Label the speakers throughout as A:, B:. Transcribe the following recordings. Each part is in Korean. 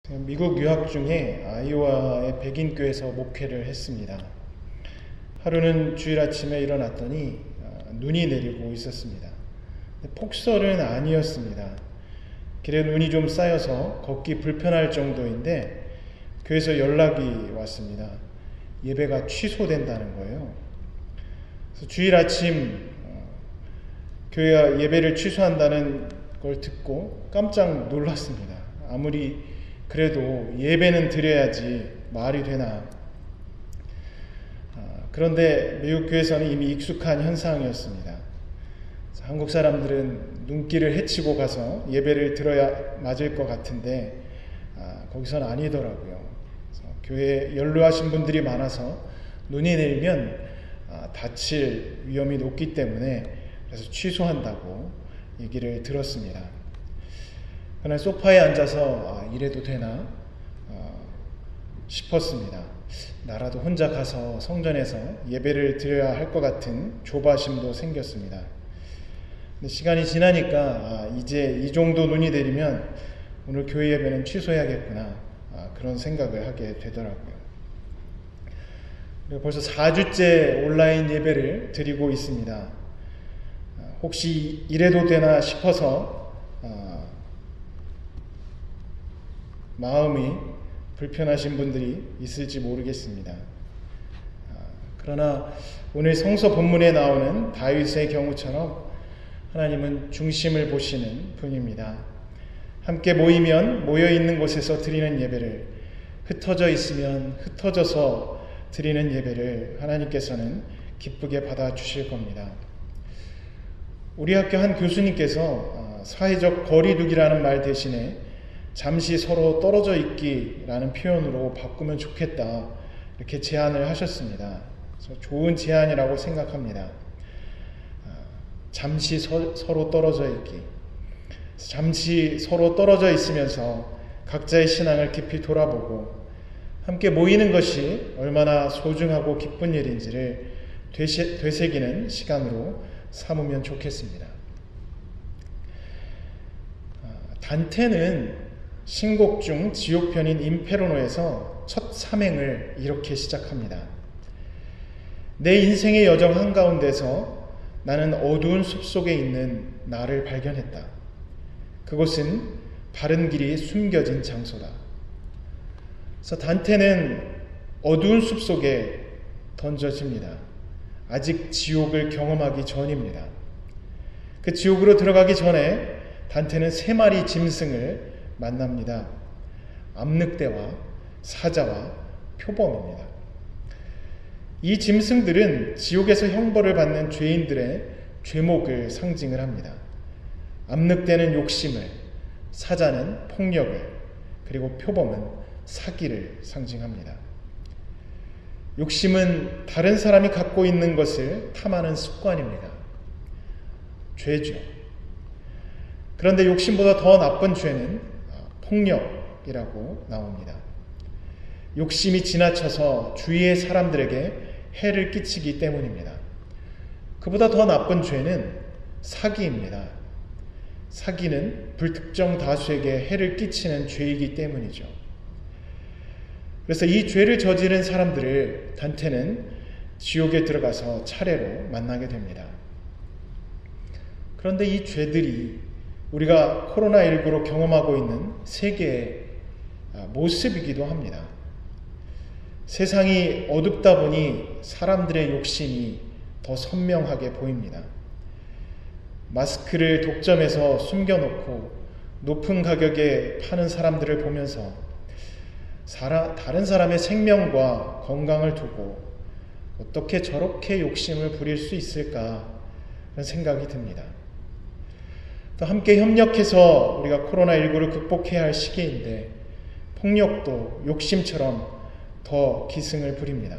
A: 미국 유학 중에 아이오와의 백인교회에서 목회를 했습니다. 하루는 주일 아침에 일어났더니 눈이 내리고 있었습니다. 폭설은 아니었습니다. 길에 눈이 좀 쌓여서 걷기 불편할 정도인데 교회에서 연락이 왔습니다. 예배가 취소된다는 거예요. 그래서 주일 아침 교회가 예배를 취소한다는 걸 듣고 깜짝 놀랐습니다. 아무리 그래도 예배는 드려야지 말이 되나. 그런데 미국 교회에서는 이미 익숙한 현상이었습니다. 한국 사람들은 눈길을 헤치고 가서 예배를 들어야 맞을 것 같은데 거기서는 아니더라고요. 교회에 연루하신 분들이 많아서 눈이 내리면 다칠 위험이 높기 때문에 그래서 취소한다고 얘기를 들었습니다. 그날 소파에 앉아서 이래도 되나 싶었습니다. 나라도 혼자 가서 성전에서 예배를 드려야 할 것 같은 조바심도 생겼습니다. 근데 시간이 지나니까 이제 이 정도 눈이 내리면 오늘 교회 예배는 취소해야겠구나, 그런 생각을 하게 되더라고요. 벌써 4주째 온라인 예배를 드리고 있습니다. 혹시 이래도 되나 싶어서 마음이 불편하신 분들이 있을지 모르겠습니다. 그러나 오늘 성서 본문에 나오는 다윗의 경우처럼 하나님은 중심을 보시는 분입니다. 함께 모이면 모여있는 곳에서 드리는 예배를, 흩어져 있으면 흩어져서 드리는 예배를 하나님께서는 기쁘게 받아주실 겁니다. 우리 학교 한 교수님께서 사회적 거리두기라는 말 대신에 잠시 서로 떨어져 있기라는 표현으로 바꾸면 좋겠다, 이렇게 제안을 하셨습니다. 그래서 좋은 제안이라고 생각합니다. 잠시 서로 떨어져 있기. 잠시 서로 떨어져 있으면서 각자의 신앙을 깊이 돌아보고 함께 모이는 것이 얼마나 소중하고 기쁜 일인지를 되새기는 시간으로 삼으면 좋겠습니다. 단테는 신곡 중 지옥편인 임페로노에서 첫 삼행을 이렇게 시작합니다. 내 인생의 여정 한가운데서 나는 어두운 숲속에 있는 나를 발견했다. 그곳은 바른 길이 숨겨진 장소다. 그래서 단테는 어두운 숲속에 던져집니다. 아직 지옥을 경험하기 전입니다. 그 지옥으로 들어가기 전에 단테는 3마리 짐승을 만납니다. 암늑대와 사자와 표범입니다. 이 짐승들은 지옥에서 형벌을 받는 죄인들의 죄목을 상징을 합니다. 암늑대는 욕심을, 사자는 폭력을, 그리고 표범은 사기를 상징합니다. 욕심은 다른 사람이 갖고 있는 것을 탐하는 습관입니다. 죄죠. 그런데 욕심보다 더 나쁜 죄는 폭력이라고 나옵니다. 욕심이 지나쳐서 주위의 사람들에게 해를 끼치기 때문입니다. 그보다 더 나쁜 죄는 사기입니다. 사기는 불특정 다수에게 해를 끼치는 죄이기 때문이죠. 그래서 이 죄를 저지른 사람들을 단테는 지옥에 들어가서 차례로 만나게 됩니다. 그런데 이 죄들이 우리가 코로나19로 경험하고 있는 세계의 모습이기도 합니다. 세상이 어둡다 보니 사람들의 욕심이 더 선명하게 보입니다. 마스크를 독점해서 숨겨놓고 높은 가격에 파는 사람들을 보면서 다른 사람의 생명과 건강을 두고 어떻게 저렇게 욕심을 부릴 수 있을까 하는 생각이 듭니다. 또 함께 협력해서 우리가 코로나19를 극복해야 할 시기인데 폭력도 욕심처럼 더 기승을 부립니다.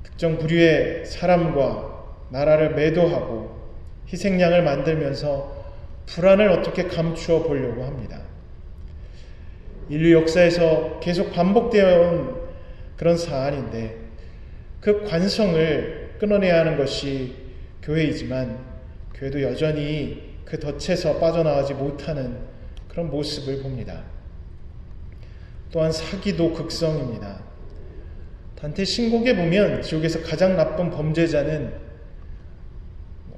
A: 특정 부류의 사람과 나라를 매도하고 희생양을 만들면서 불안을 어떻게 감추어 보려고 합니다. 인류 역사에서 계속 반복되어 온 그런 사안인데 그 관성을 끊어내야 하는 것이 교회이지만 교회도 여전히 그 덫에서 빠져나가지 못하는 그런 모습을 봅니다. 또한 사기도 극성입니다. 단테 신곡에 보면 지옥에서 가장 나쁜 범죄자는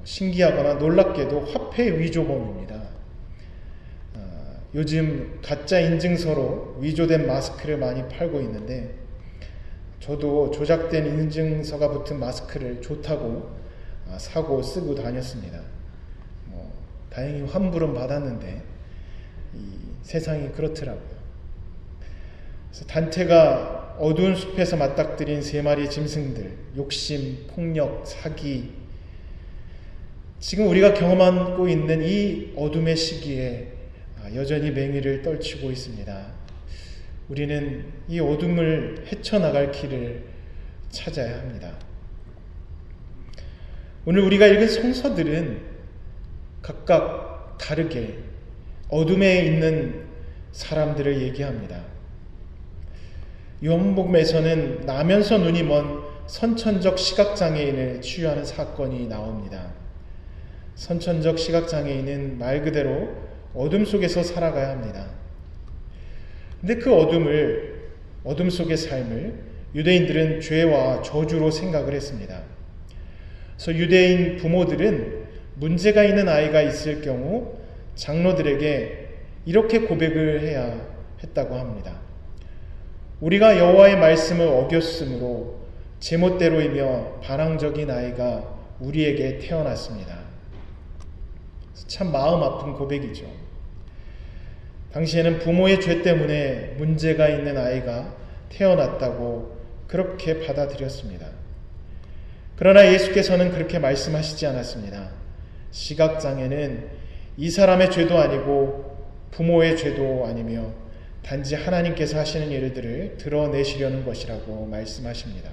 A: 신기하거나 놀랍게도 화폐 위조범입니다. 요즘 가짜 인증서로 위조된 마스크를 많이 팔고 있는데 저도 조작된 인증서가 붙은 마스크를 좋다고 사고 쓰고 다녔습니다. 다행히 환불은 받았는데 이 세상이 그렇더라고요. 그래서 단테가 어두운 숲에서 맞닥뜨린 3마리의 짐승들, 욕심, 폭력, 사기, 지금 우리가 경험하고 있는 이 어둠의 시기에 여전히 맹위를 떨치고 있습니다. 우리는 이 어둠을 헤쳐나갈 길을 찾아야 합니다. 오늘 우리가 읽은 성서들은 각각 다르게 어둠에 있는 사람들을 얘기합니다. 요한복음에서는 나면서 눈이 먼 선천적 시각장애인을 치유하는 사건이 나옵니다. 선천적 시각장애인은 말 그대로 어둠 속에서 살아가야 합니다. 근데 그 어둠 속의 삶을 유대인들은 죄와 저주로 생각을 했습니다. 그래서 유대인 부모들은 문제가 있는 아이가 있을 경우 장로들에게 이렇게 고백을 해야 했다고 합니다. 우리가 여호와의 말씀을 어겼으므로 제멋대로이며 반항적인 아이가 우리에게 태어났습니다. 참 마음 아픈 고백이죠. 당시에는 부모의 죄 때문에 문제가 있는 아이가 태어났다고 그렇게 받아들였습니다. 그러나 예수께서는 그렇게 말씀하시지 않았습니다. 시각장애는 이 사람의 죄도 아니고 부모의 죄도 아니며 단지 하나님께서 하시는 일들을 드러내시려는 것이라고 말씀하십니다.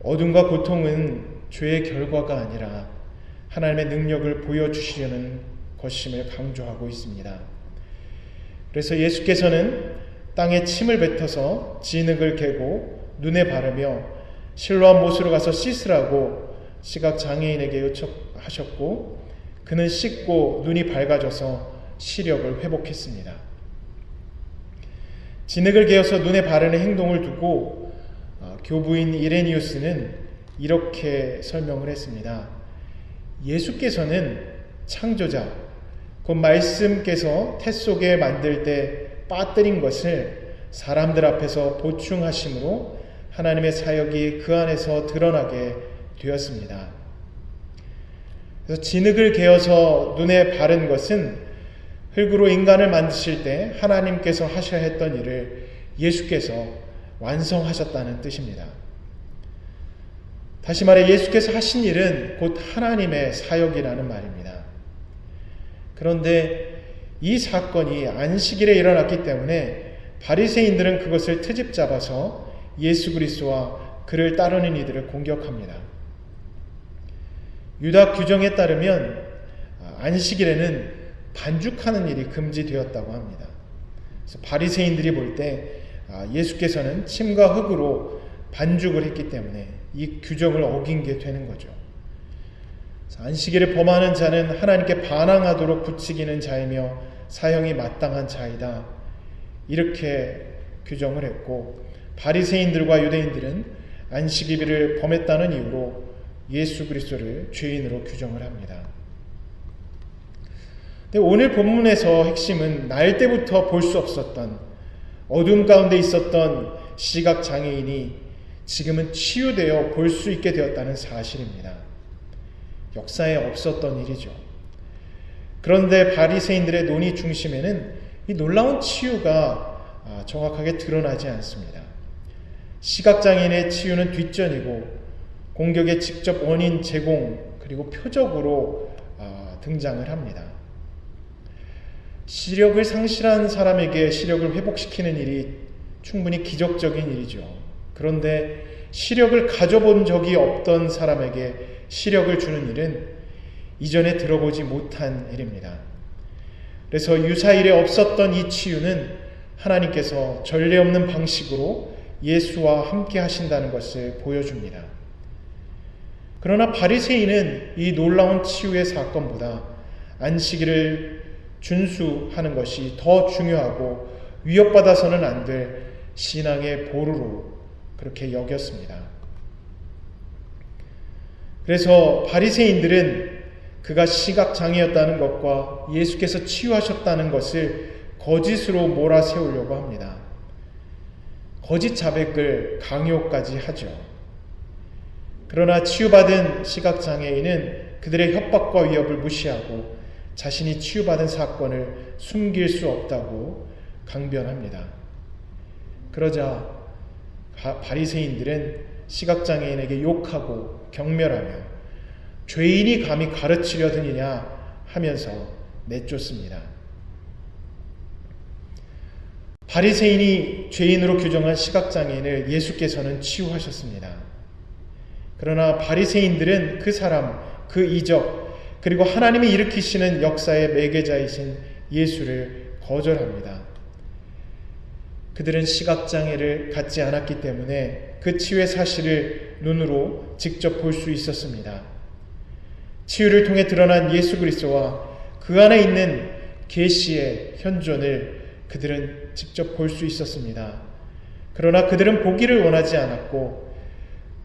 A: 어둠과 고통은 죄의 결과가 아니라 하나님의 능력을 보여주시려는 것임을 강조하고 있습니다. 그래서 예수께서는 땅에 침을 뱉어서 진흙을 개고 눈에 바르며 실로암 못으로 가서 씻으라고 시각장애인에게 요청하셨고 그는 씻고 눈이 밝아져서 시력을 회복했습니다. 진흙을 개어서 눈에 바르는 행동을 두고 교부인 이레니우스는 이렇게 설명을 했습니다. 예수께서는 창조자, 곧 말씀께서 태 속에 만들 때 빠뜨린 것을 사람들 앞에서 보충하심으로 하나님의 사역이 그 안에서 드러나게 되었습니다. 그래서 진흙을 개어서 눈에 바른 것은 흙으로 인간을 만드실 때 하나님께서 하셔야 했던 일을 예수께서 완성하셨다는 뜻입니다. 다시 말해 예수께서 하신 일은 곧 하나님의 사역이라는 말입니다. 그런데 이 사건이 안식일에 일어났기 때문에 바리새인들은 그것을 트집 잡아서 예수 그리스도와 그를 따르는 이들을 공격합니다. 유다 규정에 따르면 안식일에는 반죽하는 일이 금지되었다고 합니다. 그래서 바리새인들이 볼 때 예수께서는 침과 흙으로 반죽을 했기 때문에 이 규정을 어긴 게 되는 거죠. 안식일을 범하는 자는 하나님께 반항하도록 부추기는 자이며 사형이 마땅한 자이다. 이렇게 규정을 했고 바리새인들과 유대인들은 안식일을 범했다는 이유로 예수 그리스도를 죄인으로 규정을 합니다. 근데 오늘 본문에서 핵심은 날 때부터 볼 수 없었던 어둠 가운데 있었던 시각장애인이 지금은 치유되어 볼 수 있게 되었다는 사실입니다. 역사에 없었던 일이죠. 그런데 바리새인들의 논의 중심에는 이 놀라운 치유가 정확하게 드러나지 않습니다. 시각장애인의 치유는 뒷전이고 공격의 직접 원인 제공 그리고 표적으로 등장을 합니다. 시력을 상실한 사람에게 시력을 회복시키는 일이 충분히 기적적인 일이죠. 그런데 시력을 가져본 적이 없던 사람에게 시력을 주는 일은 이전에 들어보지 못한 일입니다. 그래서 유사일에 없었던 이 치유는 하나님께서 전례 없는 방식으로 예수와 함께 하신다는 것을 보여줍니다. 그러나 바리새인은 이 놀라운 치유의 사건보다 안식일을 준수하는 것이 더 중요하고 위협받아서는 안 될 신앙의 보루로 그렇게 여겼습니다. 그래서 바리새인들은 그가 시각장애였다는 것과 예수께서 치유하셨다는 것을 거짓으로 몰아세우려고 합니다. 거짓 자백을 강요까지 하죠. 그러나 치유받은 시각장애인은 그들의 협박과 위협을 무시하고 자신이 치유받은 사건을 숨길 수 없다고 강변합니다. 그러자 바리새인들은 시각장애인에게 욕하고 경멸하며 죄인이 감히 가르치려 드느냐 하면서 내쫓습니다. 바리새인이 죄인으로 규정한 시각장애인을 예수께서는 치유하셨습니다. 그러나 바리새인들은 그 사람, 그 이적, 그리고 하나님이 일으키시는 역사의 매개자이신 예수를 거절합니다. 그들은 시각장애를 갖지 않았기 때문에 그 치유의 사실을 눈으로 직접 볼 수 있었습니다. 치유를 통해 드러난 예수 그리스도와 그 안에 있는 계시의 현존을 그들은 직접 볼 수 있었습니다. 그러나 그들은 보기를 원하지 않았고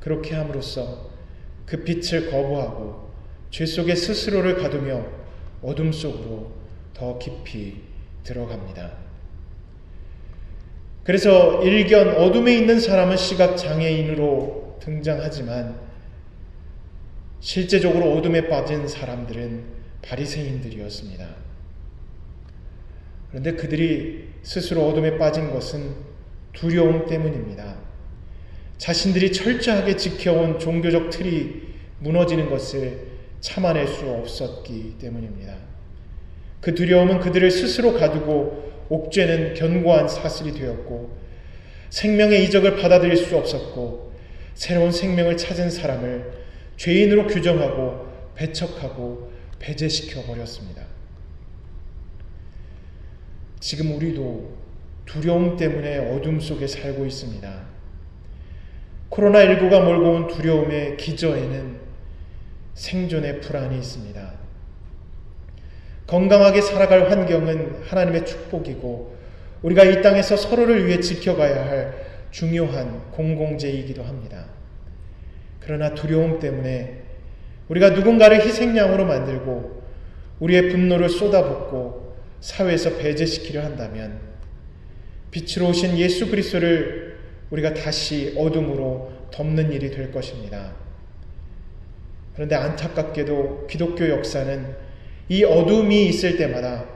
A: 그렇게 함으로써 그 빛을 거부하고 죄 속에 스스로를 가두며 어둠 속으로 더 깊이 들어갑니다. 그래서 일견 어둠에 있는 사람은 시각장애인으로 등장하지만 실제적으로 어둠에 빠진 사람들은 바리새인들이었습니다. 그런데 그들이 스스로 어둠에 빠진 것은 두려움 때문입니다. 자신들이 철저하게 지켜온 종교적 틀이 무너지는 것을 참아낼 수 없었기 때문입니다. 그 두려움은 그들을 스스로 가두고 옥죄는 견고한 사슬이 되었고 생명의 이적을 받아들일 수 없었고 새로운 생명을 찾은 사람을 죄인으로 규정하고 배척하고 배제시켜 버렸습니다. 지금 우리도 두려움 때문에 어둠 속에 살고 있습니다. 코로나19가 몰고 온 두려움의 기저에는 생존의 불안이 있습니다. 건강하게 살아갈 환경은 하나님의 축복이고 우리가 이 땅에서 서로를 위해 지켜가야 할 중요한 공공재이기도 합니다. 그러나 두려움 때문에 우리가 누군가를 희생양으로 만들고 우리의 분노를 쏟아붓고 사회에서 배제시키려 한다면 빛으로 오신 예수 그리스도를 우리가 다시 어둠으로 덮는 일이 될 것입니다. 그런데 안타깝게도 기독교 역사는 이 어둠이 있을 때마다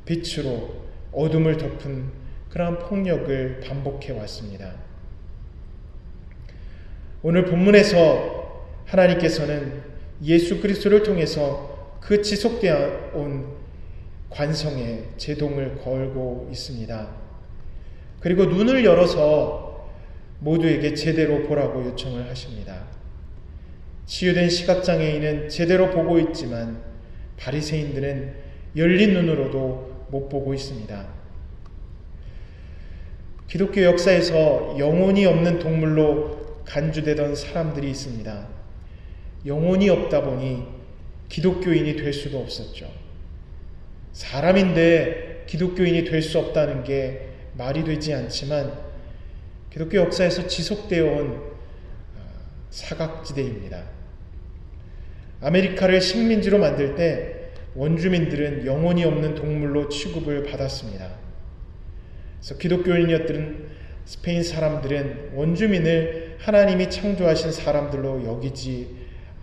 A: 빛으로 어둠을 덮은 그러한 폭력을 반복해 왔습니다. 오늘 본문에서 하나님께서는 예수 그리스도를 통해서 그 지속되어 온 관성에 제동을 걸고 있습니다. 그리고 눈을 열어서 모두에게 제대로 보라고 요청을 하십니다. 치유된 시각장애인은 제대로 보고 있지만 바리새인들은 열린 눈으로도 못 보고 있습니다. 기독교 역사에서 영혼이 없는 동물로 간주되던 사람들이 있습니다. 영혼이 없다 보니 기독교인이 될 수도 없었죠. 사람인데 기독교인이 될 수 없다는 게 말이 되지 않지만 기독교 역사에서 지속되어 온 사각지대입니다. 아메리카를 식민지로 만들 때 원주민들은 영혼이 없는 동물로 취급을 받았습니다. 그래서 기독교인이었던 스페인 사람들은 원주민을 하나님이 창조하신 사람들로 여기지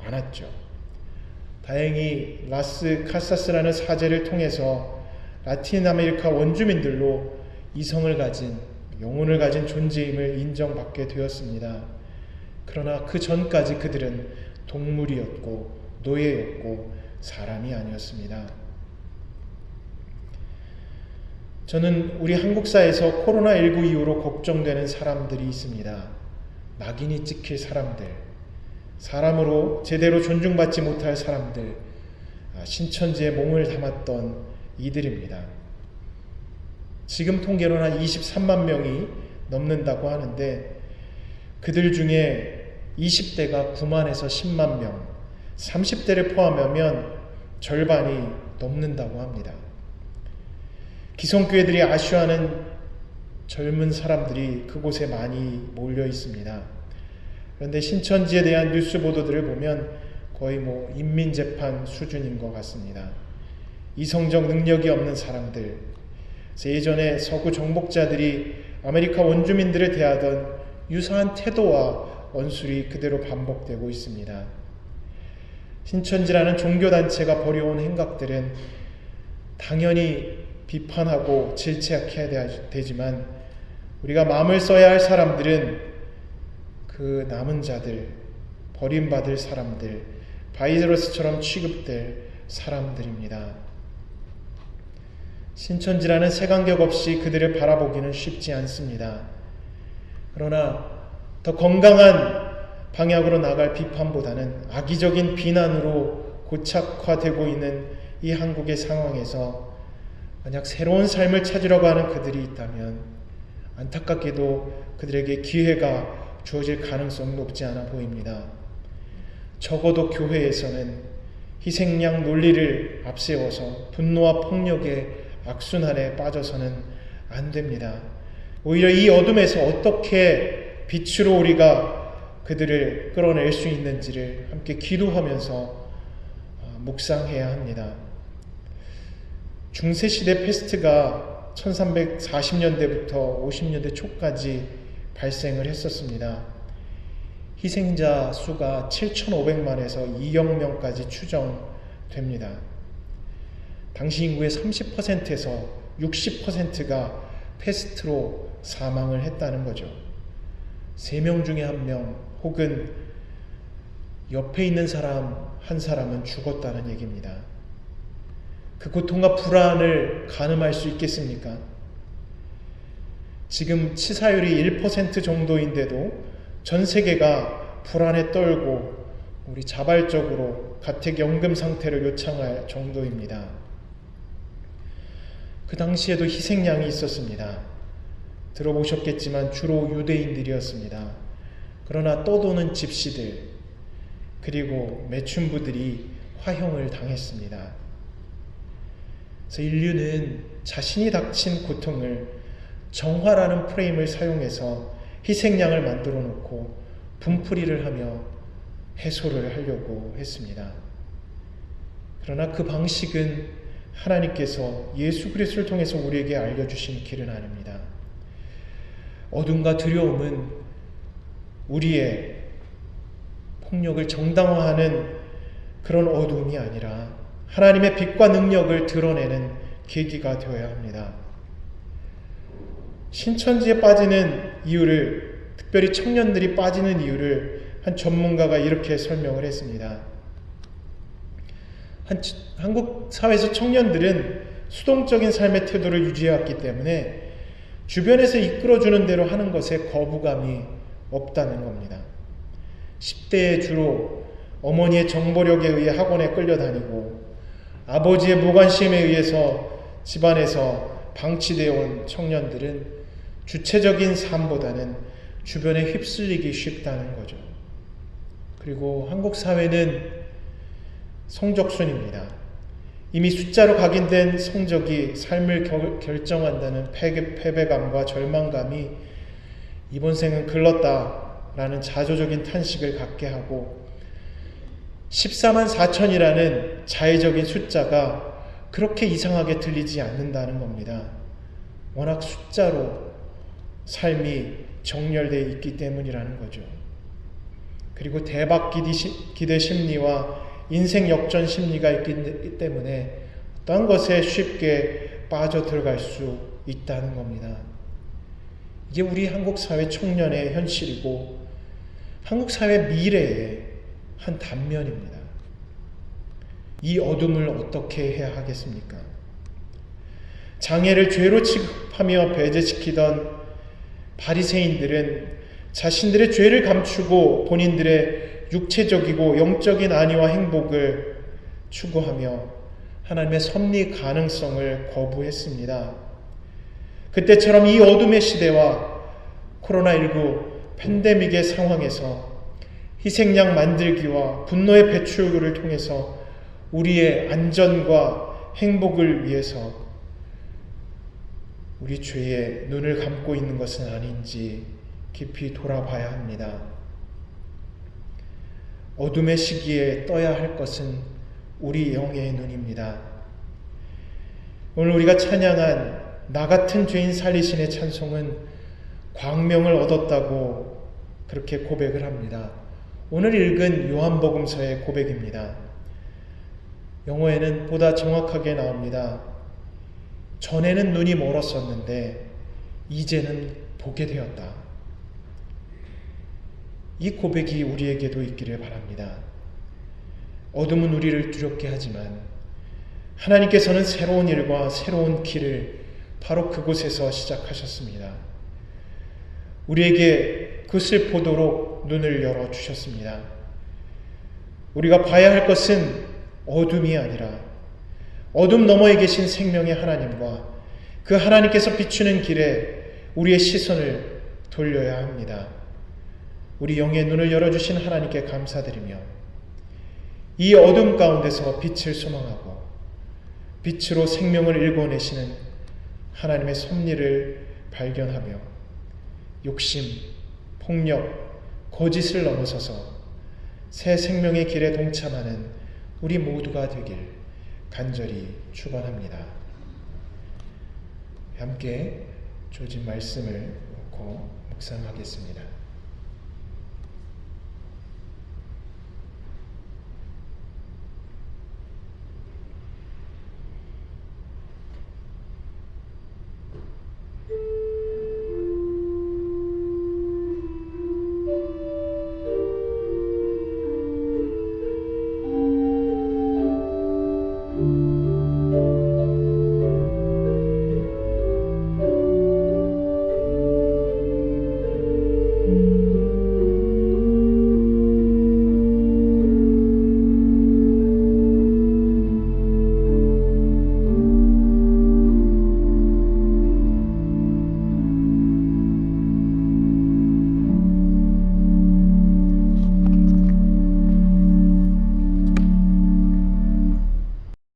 A: 않았죠. 다행히 라스 카사스라는 사제를 통해서 라틴 아메리카 원주민들로 이성을 가진 영혼을 가진 존재임을 인정받게 되었습니다. 그러나 그 전까지 그들은 동물이었고 노예였고 사람이 아니었습니다. 저는 우리 한국사에서 코로나19 이후로 걱정되는 사람들이 있습니다. 낙인이 찍힐 사람들, 사람으로 제대로 존중받지 못할 사람들, 신천지에 몸을 담았던 이들입니다. 지금 통계로는 한 23만 명이 넘는다고 하는데 그들 중에 20대가 9만에서 10만 명, 30대를 포함하면 절반이 넘는다고 합니다. 기성교회들이 아쉬워하는 젊은 사람들이 그곳에 많이 몰려 있습니다. 그런데 신천지에 대한 뉴스 보도들을 보면 거의 인민재판 수준인 것 같습니다. 이성적 능력이 없는 사람들, 예전에 서구 정복자들이 아메리카 원주민들을 대하던 유사한 태도와 원술이 그대로 반복되고 있습니다. 신천지라는 종교단체가 벌여온 행각들은 당연히 비판하고 질책해야 되지만 우리가 마음을 써야 할 사람들은 그 남은 자들, 버림받을 사람들, 바이러스처럼 취급될 사람들입니다. 신천지라는 색안경 없이 그들을 바라보기는 쉽지 않습니다. 그러나 더 건강한 방향으로 나갈 비판보다는 악의적인 비난으로 고착화되고 있는 이 한국의 상황에서 만약 새로운 삶을 찾으려고 하는 그들이 있다면 안타깝게도 그들에게 기회가 주어질 가능성은 높지 않아 보입니다. 적어도 교회에서는 희생양 논리를 앞세워서 분노와 폭력의 악순환에 빠져서는 안 됩니다. 오히려 이 어둠에서 어떻게 빛으로 우리가 그들을 끌어낼 수 있는지를 함께 기도하면서 묵상해야 합니다. 중세시대 패스트가 1340년대부터 50년대 초까지 발생을 했었습니다. 희생자 수가 7,500만에서 2억 명까지 추정됩니다. 당시 인구의 30%에서 60%가 패스트로 사망을 했다는 거죠. 3명 중에 1명 혹은 옆에 있는 사람 한 사람은 죽었다는 얘기입니다. 그 고통과 불안을 가늠할 수 있겠습니까? 지금 치사율이 1% 정도인데도 전 세계가 불안에 떨고 우리 자발적으로 가택연금 상태를 요청할 정도입니다. 그 당시에도 희생양이 있었습니다. 들어보셨겠지만 주로 유대인들이었습니다. 그러나 떠도는 집시들 그리고 매춘부들이 화형을 당했습니다. 그래서 인류는 자신이 닥친 고통을 정화라는 프레임을 사용해서 희생양을 만들어 놓고 분풀이를 하며 해소를 하려고 했습니다. 그러나 그 방식은 하나님께서 예수 그리스도를 통해서 우리에게 알려주신 길은 아닙니다. 어둠과 두려움은 우리의 폭력을 정당화하는 그런 어둠이 아니라 하나님의 빛과 능력을 드러내는 계기가 되어야 합니다. 신천지에 빠지는 이유를, 특별히 청년들이 빠지는 이유를 한 전문가가 이렇게 설명을 했습니다. 한국 사회에서 청년들은 수동적인 삶의 태도를 유지해왔기 때문에 주변에서 이끌어주는 대로 하는 것에 거부감이 없다는 겁니다. 10대에 주로 어머니의 정보력에 의해 학원에 끌려다니고 아버지의 무관심에 의해서 집안에서 방치되어 온 청년들은 주체적인 삶보다는 주변에 휩쓸리기 쉽다는 거죠. 그리고 한국 사회는 성적순입니다. 이미 숫자로 각인된 성적이 삶을 결정한다는 패배감과 절망감이 이번 생은 글렀다라는 자조적인 탄식을 갖게 하고 14만 4천이라는 자의적인 숫자가 그렇게 이상하게 들리지 않는다는 겁니다. 워낙 숫자로 삶이 정렬되어 있기 때문이라는 거죠. 그리고 대박 기대 심리와 인생 역전 심리가 있기 때문에 어떤 것에 쉽게 빠져들어갈 수 있다는 겁니다. 이게 우리 한국 사회 청년의 현실이고 한국 사회 미래의 한 단면입니다. 이 어둠을 어떻게 해야 하겠습니까? 장애를 죄로 취급하며 배제시키던 바리새인들은 자신들의 죄를 감추고 본인들의 육체적이고 영적인 안위와 행복을 추구하며 하나님의 섭리 가능성을 거부했습니다. 그때처럼 이 어둠의 시대와 코로나19 팬데믹의 상황에서 희생양 만들기와 분노의 배출을 통해서 우리의 안전과 행복을 위해서 우리 죄에 눈을 감고 있는 것은 아닌지 깊이 돌아봐야 합니다. 어둠의 시기에 떠야 할 것은 우리 영의 눈입니다. 오늘 우리가 찬양한 나 같은 죄인 살리신의 찬송은 광명을 얻었다고 그렇게 고백을 합니다. 오늘 읽은 요한복음서의 고백입니다. 영어에는 보다 정확하게 나옵니다. 전에는 눈이 멀었었는데 이제는 보게 되었다. 이 고백이 우리에게도 있기를 바랍니다. 어둠은 우리를 두렵게 하지만 하나님께서는 새로운 일과 새로운 길을 바로 그곳에서 시작하셨습니다. 우리에게 그것을 보도록 눈을 열어주셨습니다. 우리가 봐야 할 것은 어둠이 아니라 어둠 너머에 계신 생명의 하나님과 그 하나님께서 비추는 길에 우리의 시선을 돌려야 합니다. 우리 영의 눈을 열어주신 하나님께 감사드리며 이 어둠 가운데서 빛을 소망하고 빛으로 생명을 일궈내시는 하나님의 섭리를 발견하며 욕심, 폭력, 거짓을 넘어서서 새 생명의 길에 동참하는 우리 모두가 되길 간절히 축원합니다. 함께 주어진 말씀을 놓고 묵상하겠습니다.